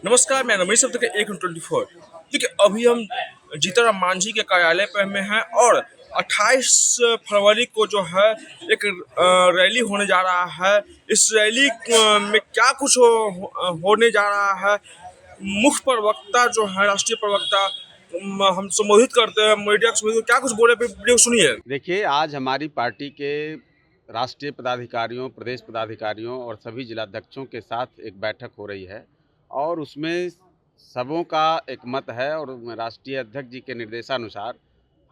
नमस्कार, मैं रमेश अब तक 124। देखिए, अभी हम जीतन मांझी के कार्यालय पर में हैं और 28 फरवरी को जो है एक रैली होने जा रहा है। इस रैली में क्या कुछ होने जा रहा है, मुख्य प्रवक्ता जो है, राष्ट्रीय प्रवक्ता, हम संबोधित करते हैं मीडिया को, संबोधित क्या कुछ बोले, वीडियो सुनिए। देखिए, आज हमारी पार्टी के राष्ट्रीय पदाधिकारियों, प्रदेश पदाधिकारियों और सभी जिलाध्यक्षों के साथ एक बैठक हो रही है और उसमें सबों का एक मत है और राष्ट्रीय अध्यक्ष जी के निर्देशानुसार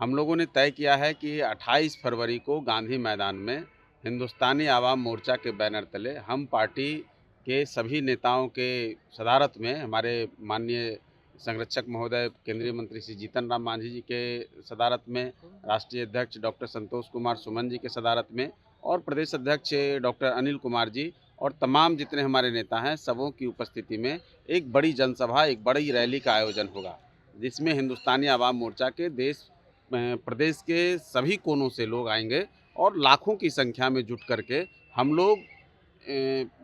हम लोगों ने तय किया है कि 28 फरवरी को गांधी मैदान में हिंदुस्तानी आवाम मोर्चा के बैनर तले हम पार्टी के सभी नेताओं के सदारत में, हमारे माननीय संरक्षक महोदय केंद्रीय मंत्री श्री जीतन राम मांझी जी के सदारत में, राष्ट्रीय अध्यक्ष डॉक्टर संतोष कुमार सुमन जी के सदारत में और प्रदेश अध्यक्ष डॉक्टर अनिल कुमार जी और तमाम जितने हमारे नेता हैं, सबों की उपस्थिति में एक बड़ी जनसभा, एक बड़ी रैली का आयोजन होगा, जिसमें हिंदुस्तानी आवाम मोर्चा के प्रदेश के सभी कोनों से लोग आएंगे और लाखों की संख्या में जुट करके हम लोग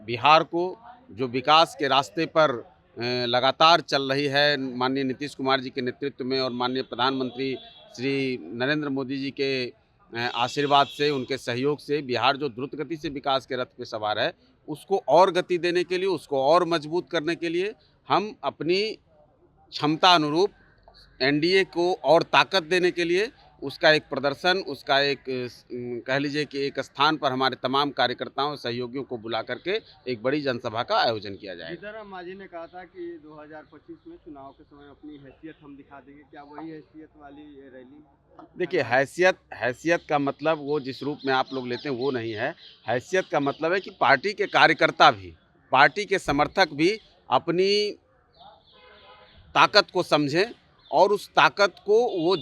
बिहार को जो विकास के रास्ते पर लगातार चल रही है, माननीय नीतीश कुमार जी के नेतृत्व में और माननीय प्रधानमंत्री श्री नरेंद्र मोदी जी के आशीर्वाद से, उनके सहयोग से बिहार जो द्रुत गति से विकास के रथ पे सवार है, उसको और गति देने के लिए, उसको और मजबूत करने के लिए हम अपनी क्षमता अनुरूप एनडीए को और ताकत देने के लिए उसका एक प्रदर्शन, उसका एक कह लीजिए कि एक स्थान पर हमारे तमाम कार्यकर्ताओं और सहयोगियों को बुला करके एक बड़ी जनसभा का आयोजन किया जाएगा। जीतन राम मांझी ने कहा था कि 2025 में चुनाव के समय अपनी हैसियत हम दिखा देंगे, क्या वही हैसियत वाली ये रैली? देखिए, हैसियत का मतलब वो जिस रूप में आप लोग लेते हैं वो नहीं है। हैसियत का मतलब है कि पार्टी के कार्यकर्ता भी, पार्टी के समर्थक भी अपनी ताकत को समझें और उस ताकत को वो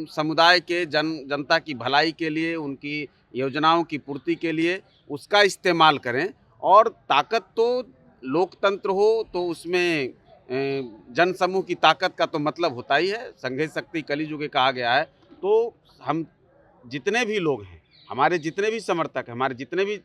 समुदाय के जनता की भलाई के लिए, उनकी योजनाओं की पूर्ति के लिए उसका इस्तेमाल करें। और ताकत तो लोकतंत्र हो तो उसमें जनसमूह की ताकत का तो मतलब होता ही है, संघे शक्ति कलिजुगे कहा गया है। तो हम जितने भी लोग हैं, हमारे जितने भी समर्थक हैं, हमारे जितने भी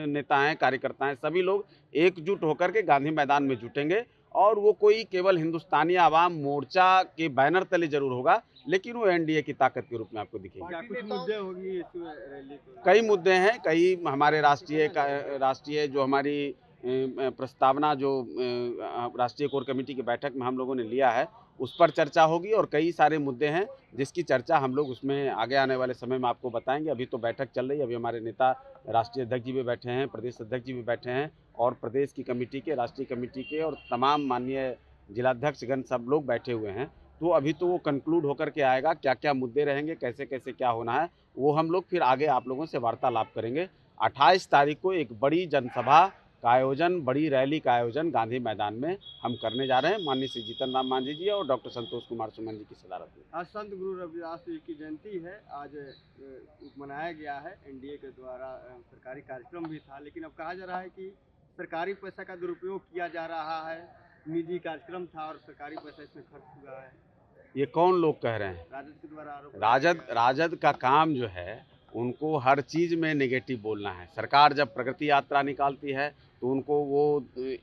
नेता हैं, कार्यकर्ता हैं, सभी लोग एकजुट होकर के गांधी मैदान में जुटेंगे और वो कोई केवल हिंदुस्तानी आवाम मोर्चा के बैनर तले जरूर होगा, लेकिन वो एनडीए की ताकत के रूप में आपको दिखेगा। क्या कुछ मुद्दे होंगी इस रैली को? कई मुद्दे हैं, कई हमारे राष्ट्रीय जो हमारी प्रस्तावना जो राष्ट्रीय कोर कमेटी की बैठक में हम लोगों ने लिया है, उस पर चर्चा होगी और कई सारे मुद्दे हैं जिसकी चर्चा हम लोग उसमें आगे आने वाले समय में आपको बताएंगे। अभी तो बैठक चल रही है, अभी हमारे नेता राष्ट्रीय अध्यक्ष जी भी बैठे हैं, प्रदेश अध्यक्ष जी भी बैठे हैं और प्रदेश की कमेटी के, राष्ट्रीय कमेटी के और तमाम माननीय जिलाध्यक्षगण सब लोग बैठे हुए हैं। तो अभी तो वो कंक्लूड होकर के आएगा, क्या क्या मुद्दे रहेंगे, कैसे कैसे क्या होना है, वो हम लोग फिर आगे आप लोगों से वार्तालाप करेंगे। 28 तारीख को एक बड़ी जनसभा का आयोजन, बड़ी रैली का आयोजन गांधी मैदान में हम करने जा रहे हैं, माननीय श्री जीतन राम मांझी जी और डॉक्टर संतोष कुमार सुमन जी की सदारत में। आज संत गुरु रविदास जी की जयंती है, आज मनाया गया है एनडीए के द्वारा, सरकारी कार्यक्रम भी था, लेकिन अब कहा जा रहा है कि सरकारी पैसा का दुरुपयोग किया जा रहा है, निजी कार्यक्रम था और सरकारी पैसा इसमें खर्च हुआ है। ये कौन लोग कह रहे हैं? राजद के द्वारा आरोप। राजद का काम जो है, उनको हर चीज़ में नेगेटिव बोलना है। सरकार जब प्रगति यात्रा निकालती है तो उनको वो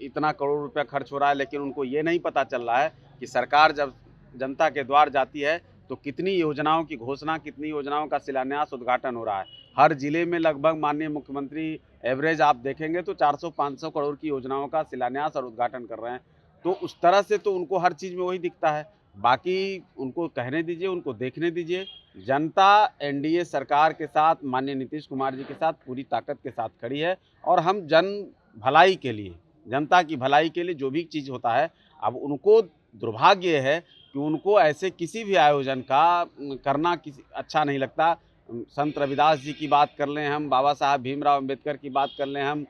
इतना करोड़ रुपया खर्च हो रहा है, लेकिन उनको ये नहीं पता चल रहा है कि सरकार जब जनता के द्वार जाती है तो कितनी योजनाओं की घोषणा, कितनी योजनाओं का शिलान्यास, उद्घाटन हो रहा है। हर जिले में लगभग माननीय मुख्यमंत्री एवरेज आप देखेंगे तो 400-500 करोड़ की योजनाओं का शिलान्यास और उद्घाटन कर रहे हैं। तो उस तरह से तो उनको हर चीज़ में वही दिखता है। बाकी उनको कहने दीजिए, उनको देखने दीजिए। जनता एनडीए सरकार के साथ, माननीय नीतीश कुमार जी के साथ पूरी ताकत के साथ खड़ी है और हम जन भलाई के लिए, जनता की भलाई के लिए जो भी चीज़ होता है, अब उनको दुर्भाग्य है कि उनको ऐसे किसी भी आयोजन का करना किसी अच्छा नहीं लगता। संत रविदास जी की बात कर लें हम, बाबा साहब भीमराव अम्बेडकर की बात कर लें हम,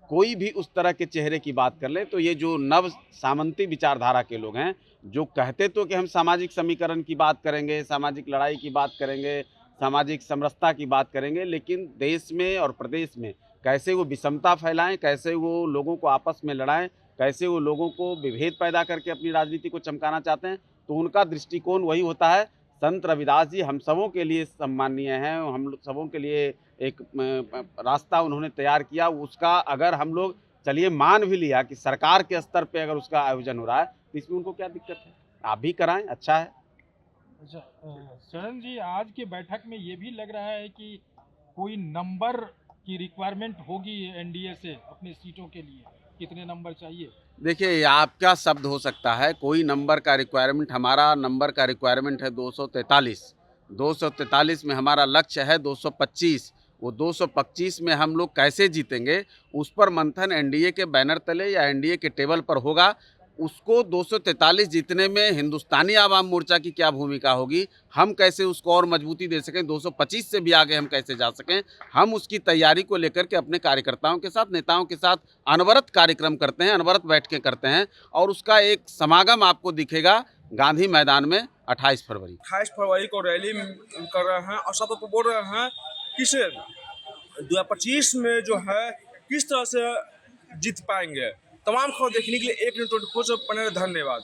कोई भी उस तरह के चेहरे की बात कर लें, तो ये जो नव सामंती विचारधारा के लोग हैं, जो कहते तो कि हम सामाजिक समीकरण की बात करेंगे, सामाजिक लड़ाई की बात करेंगे, सामाजिक समरसता की बात करेंगे, लेकिन देश में और प्रदेश में कैसे वो विषमता फैलाएं, कैसे वो लोगों को आपस में लड़ाएं, कैसे वो लोगों को विभेद पैदा करके अपनी राजनीति को चमकाना चाहते हैं, तो उनका दृष्टिकोण वही होता है। संत रविदास जी हम सबों के लिए सम्मानीय हैं, हम सबों के लिए एक रास्ता उन्होंने तैयार किया, उसका अगर हम लोग चलिए मान भी लिया कि सरकार के स्तर पे अगर उसका आयोजन हो रहा है तो इसमें उनको क्या दिक्कत है, आप भी कराएं, अच्छा है। अच्छा, शरण जी, आज की बैठक में ये भी लग रहा है कि कोई नंबर की रिक्वायरमेंट होगी एनडीए से अपने सीटों के लिए, कितने नंबर चाहिए? देखिए, ये आपका शब्द हो सकता है, कोई नंबर का रिक्वायरमेंट, हमारा नंबर का रिक्वायरमेंट है 243। 243 में हमारा लक्ष्य है 225। वो 225 में हम लोग कैसे जीतेंगे, उस पर मंथन एनडीए के बैनर तले या एनडीए के टेबल पर होगा। उसको 243 जीतने में हिंदुस्तानी आवाम मोर्चा की क्या भूमिका होगी, हम कैसे उसको और मजबूती दे सकें, 225 से भी आगे हम कैसे जा सकें, हम उसकी तैयारी को लेकर के अपने कार्यकर्ताओं के साथ, नेताओं के साथ अनवरत कार्यक्रम करते हैं, अनवरत बैठकें करते हैं और उसका एक समागम आपको दिखेगा गांधी मैदान में 28 फरवरी। 28 फरवरी को रैली कर रहे हैं और सब तो बोल रहे हैं कि से 2025 में जो है किस तरह से जीत पाएंगे। तमाम खबर देखने के लिए 1 24 से बने रहे। धन्यवाद।